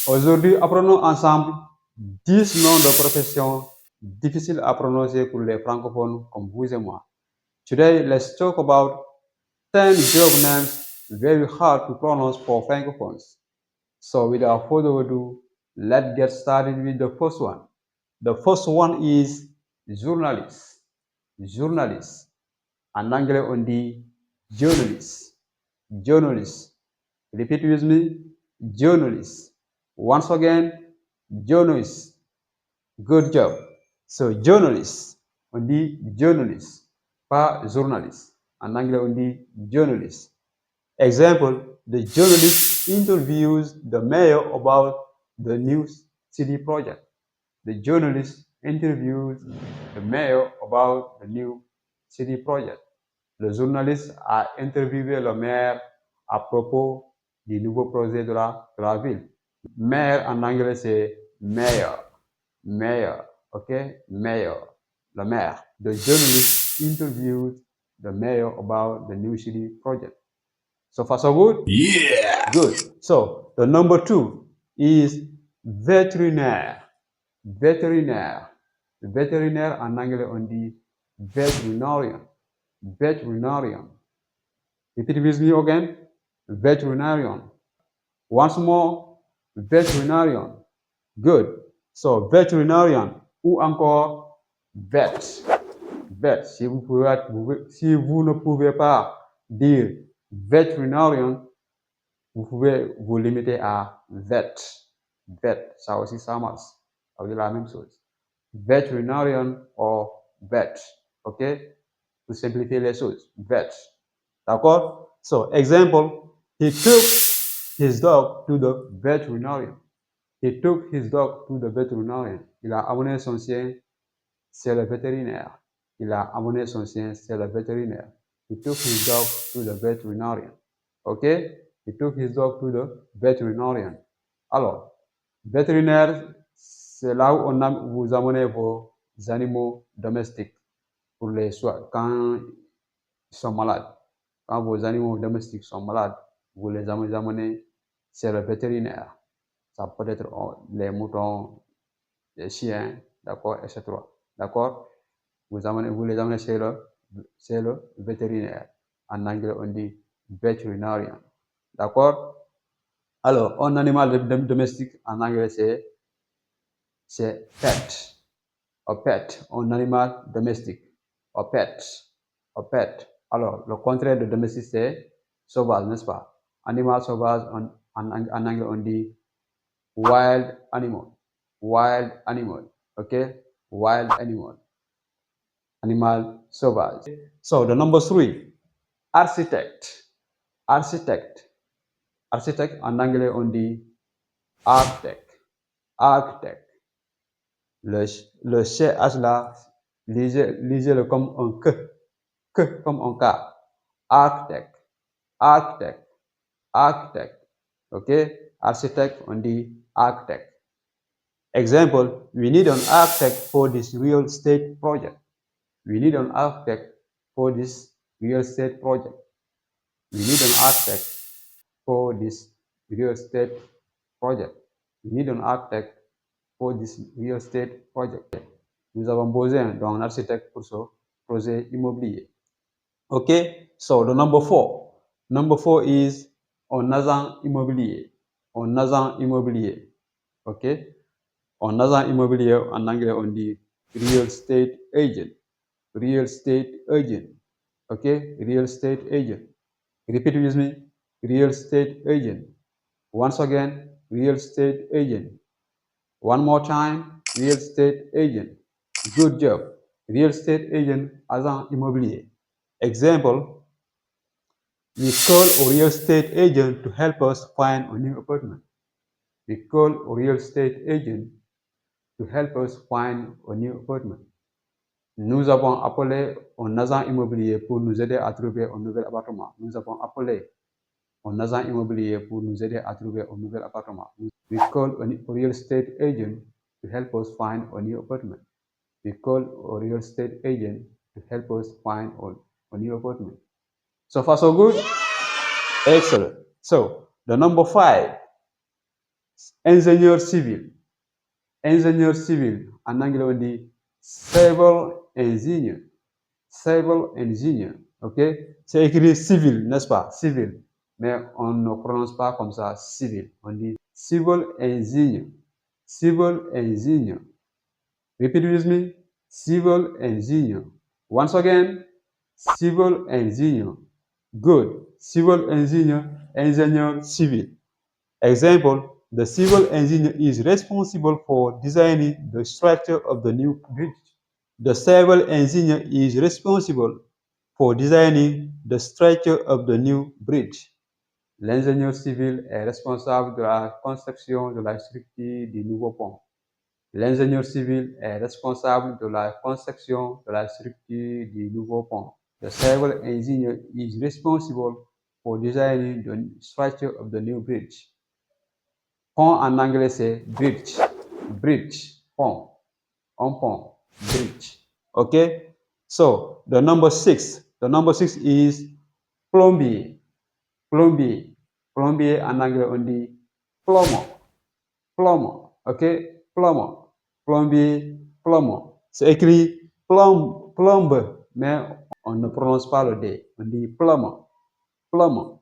Aujourd'hui, apprenons ensemble 10 noms de professions difficiles à prononcer pour les francophones comme vous et moi. Today, let's talk about 10 job names very hard to pronounce for francophones. So without further ado, let's get started with the first one. The first one is journalist. Journalist. En anglais, on dit journalist. Journalist. Repeat with me. Journalist. Once again, journalist. Good job. So, journalist, on dit journalist, pas journaliste. En anglais, on dit journalist. Example, the journalist interviews the mayor about the new city project. The journalist interviews the mayor about the new city project. Le journaliste a interviewé le maire à propos du nouveau projet de la ville. Maire en anglais, c'est mayor. Mayor, ok? Mayor, le maire. The journalist interviewed the mayor about the new city project. So far, so good? Yeah! Good. So, the number 2 is vétérinaire. Vétérinaire. Vétérinaire en anglais, on dit veterinarian. Veterinarian. Repeat with me again. Veterinarian. Once more, veterinarian. Good. So, veterinarian ou encore vet. Vet. Si vous ne pouvez pas dire veterinarian, vous pouvez vous limiter à vet. Vet, ça aussi ça marche. Ça veut dire la même chose. Veterinarian ou vet. OK? Pour simplifier les choses. Vet. D'accord? So, example, he took his dog to the veterinarian. He took his dog to the veterinarian. Il a amené son chien chez le vétérinaire. Il a amené son chien chez le vétérinaire. He took his dog to the veterinarian. OK? He took his dog to the veterinarian. Alors, vétérinaire, c'est là où vous amenez vos animaux domestiques pour les soins quand ils sont malades. Quand vos animaux domestiques sont malades, vous les amenez chez le vétérinaire. Ça peut être les moutons, les chiens, d'accord, etc. D'accord? Vous les amenez chez le vétérinaire. En anglais, on dit veterinarian. D'accord? Alors, un animal domestique, en anglais, c'est pet. A pet, un animal domestique. A pet. A pet. Alors, le contraire de domestique, c'est sauvage, n'est-ce pas? Animal sauvage, en anglais, on dit wild animal. Wild animal. Okay? Wild animal. Animal sauvage. So, the number 3, architect. Architect. Architect, en anglais, on dit architect. Architect. Le CH là, lisez-le comme un que comme un K. Architect. Architect. Architect. OK? Architect, on dit architect. Example, we need an architect for this real estate project. We need an architect for this real estate project. We need an architect for this real estate project. We need an architect for this real estate project. Nous avons besoin d'un architecte pour ce projet immobilier. OK? So, the number 4. Number 4 is un agent immobilier. Un agent immobilier. OK? Un agent immobilier, en anglais, on dit real estate agent. Real estate agent. Okay? Real estate agent. Repeat with me. Real estate agent. Once again, real estate agent. One more time, real estate agent. Good job. Real estate agent, agent immobilier. Example, we call a real estate agent to help us find a new apartment. We call a real estate agent to help us find a new apartment. Nous avons appelé un agent immobilier pour nous aider à trouver un nouvel appartement. Nous avons appelé un agent immobilier pour nous aider à trouver un nouvel appartement. We call a real estate agent to help us find a new apartment. We call a real estate agent to help us find a new apartment. So far, so good? Excellent. So, the number 5, ingénieur civil. Ingénieur civil, en anglais on dit civil engineer. Civil engineer, ok? C'est écrit civil, n'est-ce pas? Civil. Mais on ne prononce pas comme ça, civil. On dit civil engineer. Civil engineer. Repeat with me. Civil engineer. Once again, civil engineer. Good. Civil engineer, ingénieur civil. Example, the civil engineer is responsible for designing the structure of the new bridge. The civil engineer is responsible for designing the structure of the new bridge. L'ingénieur civil est responsable de la construction de la structure du nouveau pont. L'ingénieur civil est responsable de la construction de la structure du nouveau pont. The civil engineer is responsible for designing the structure of the new bridge. Pont en anglais c'est bridge. Bridge, pont. Un pont, bridge. Okay? So the number 6. The number 6 is plombier. Plombier. Plombier en anglais on dit plumber. Plumber. Okay? Plumber. Plombier, plumber. C'est écrit plumber, mais on ne prononce pas le D. On dit plumber. Plumber.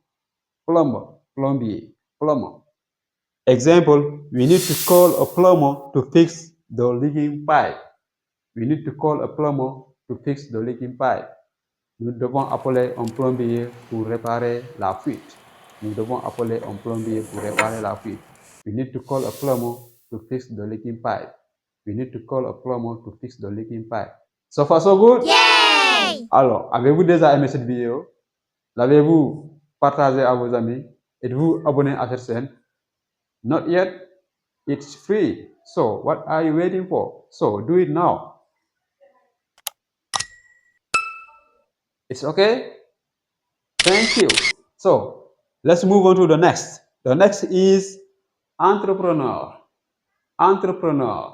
Plumber. Plombier. Plumber. Example, we need to call a plumber to fix the leaking pipe. We need to call a plumber to fix the leaking pipe. Nous devons appeler un plombier pour réparer la fuite. Nous devons appeler un plombier pour réparer la fuite. We need to call a plumber to fix the leaking pipe. We need to call a plumber to fix the leaking pipe. So far, so good? Yay! Alors, avez-vous déjà aimé cette vidéo? L'avez-vous partagée à vos amis? Êtes-vous abonné à cette chaîne? Not yet? It's free. So, what are you waiting for? So, do it now. It's okay? Thank you. So, let's move on to the next. The next is entrepreneur. Entrepreneur.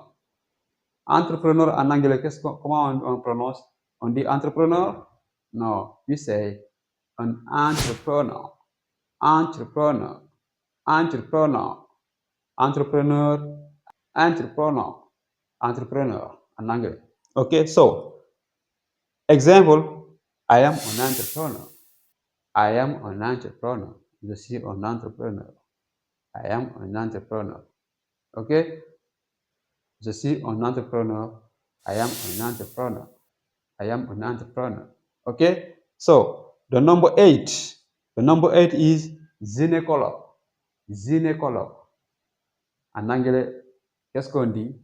Entrepreneur en anglais, comment on prononce? On dit entrepreneur? No, we say an entrepreneur. Entrepreneur. Entrepreneur. Entrepreneur. Entrepreneur. Entrepreneur en anglais. Okay, so, example, I am an entrepreneur. I am an entrepreneur. Je suis un entrepreneur. I am an entrepreneur. Okay? Je suis un entrepreneur. I am an entrepreneur. I am an entrepreneur. Okay? So, the number 8. The number 8 is gynécologue. Gynécologue. En anglais, qu'est-ce qu'on dit?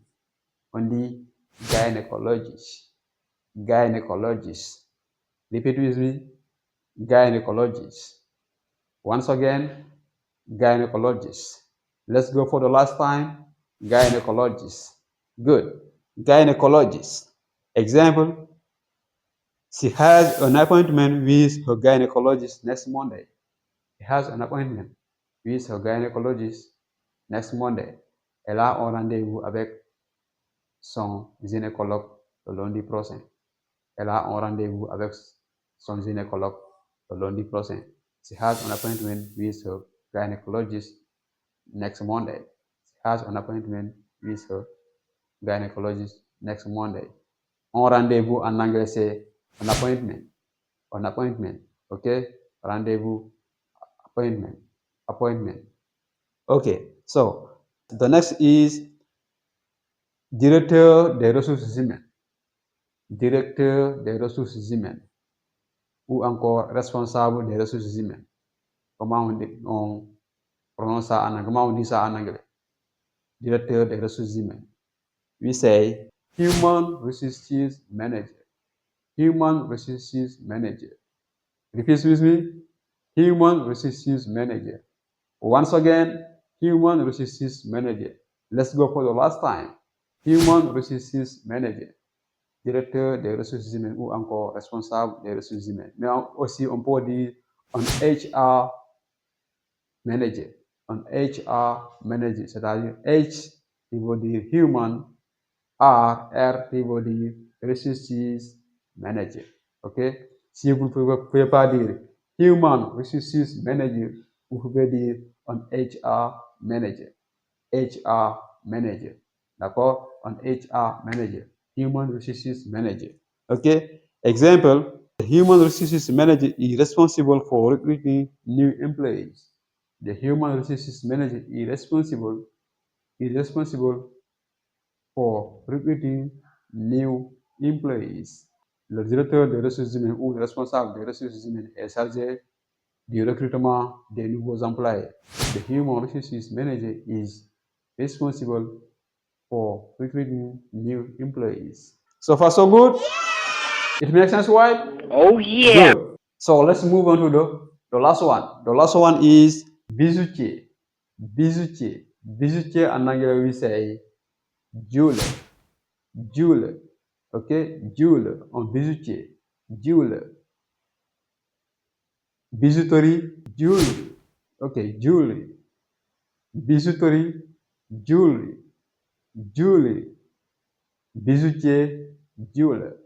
On dit gynecologist. Gynecologist. Repeat with me. Gynecologist. Once again, gynecologist. Let's go for the last time. Gynecologist. Good. Gynecologist. Example, she has an appointment with her gynecologist next Monday. She has an appointment with her gynecologist next Monday. Elle a un rendez-vous avec son gynécologue le lundi prochain. Elle a un rendez-vous avec son gynécologue le lundi prochain. She has an appointment with her gynecologist next Monday. She has an appointment with her gynecologist next Monday. Un rendez-vous en anglais c'est an appointment. An appointment. Okay? Rendez-vous, appointment. Appointment. Okay. So, the next is directeur des ressources humaines. Directeur des ressources humaines. Ou encore responsable des ressources humaines. Comment on prononce ça en anglais? Comment on dit ça en anglais? Directeur des ressources humaines. We say human resources manager. Human resources manager. Repeat with me. Human resources manager. Once again, human resources manager. Let's go for the last time. Human resources manager. Directeur des ressources humaines ou encore responsable des ressources humaines. Mais aussi, on peut dire un HR manager. Un HR manager, c'est-à-dire H, il veut dire human, R, il veut dire resources manager. OK? Si vous ne pouvez pas dire human resources manager, vous pouvez dire un HR manager. HR manager. D'accord? An HR manager, human resources manager. Okay? Example, the human resources manager is responsible for recruiting new employees. The human resources manager is responsible for recruiting new employees. Le directeur des ressources humaines ou le responsable des ressources humaines est chargé du recrutement des nouveaux employés. The human resources manager is responsible for recruiting new employees. So far, so good? It makes sense, right? Oh yeah. Good. So let's move on to the last one. The last one is bijoutier. Bijoutier. Bijoutier en anglais, we say jeweler. Jeweler. Okay? Jeweler en bijoutier. Jeweler. Bijouterie, jewelry. Okay, jewelry. Bijouterie, jewelry. Jewelry. Bijoutier, jeweler.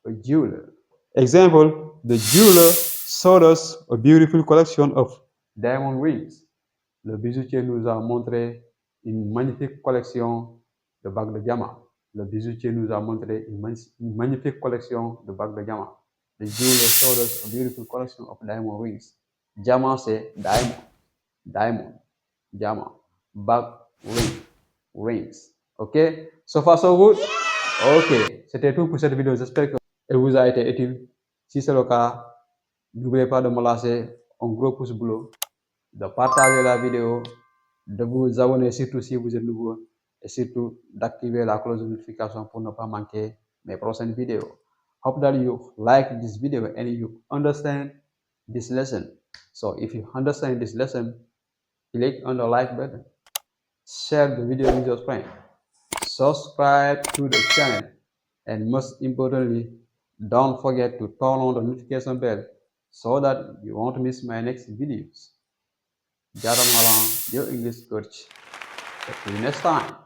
A jeweler. Example, the jeweler showed us a beautiful collection of diamond rings. Le bijoutier nous a montré une magnifique collection de bagues de diamants. Le bijoutier nous a montré une magnifique collection de bagues de diamants. The jeweler showed us a beautiful collection of diamond rings. Diamant, c'est diamond. Diamond. Diamant. Bag, ring. Rings. OK? So far, so good? OK. C'était tout pour cette vidéo. J'espère qu'elle vous a été utile. Si c'est le cas, n'oubliez pas de me lâcher un gros pouce bleu, de partager la vidéo, de vous abonner surtout si vous êtes nouveau et surtout d'activer la cloche de notification pour ne pas manquer mes prochaines vidéos. Hope that you like this video and you understand this lesson. So if you understand this lesson, click on the like button, share the video with your friends, subscribe to the channel, and most importantly, don't forget to turn on the notification bell so that you won't miss my next videos. Jaram Malang, your English coach. See you next time.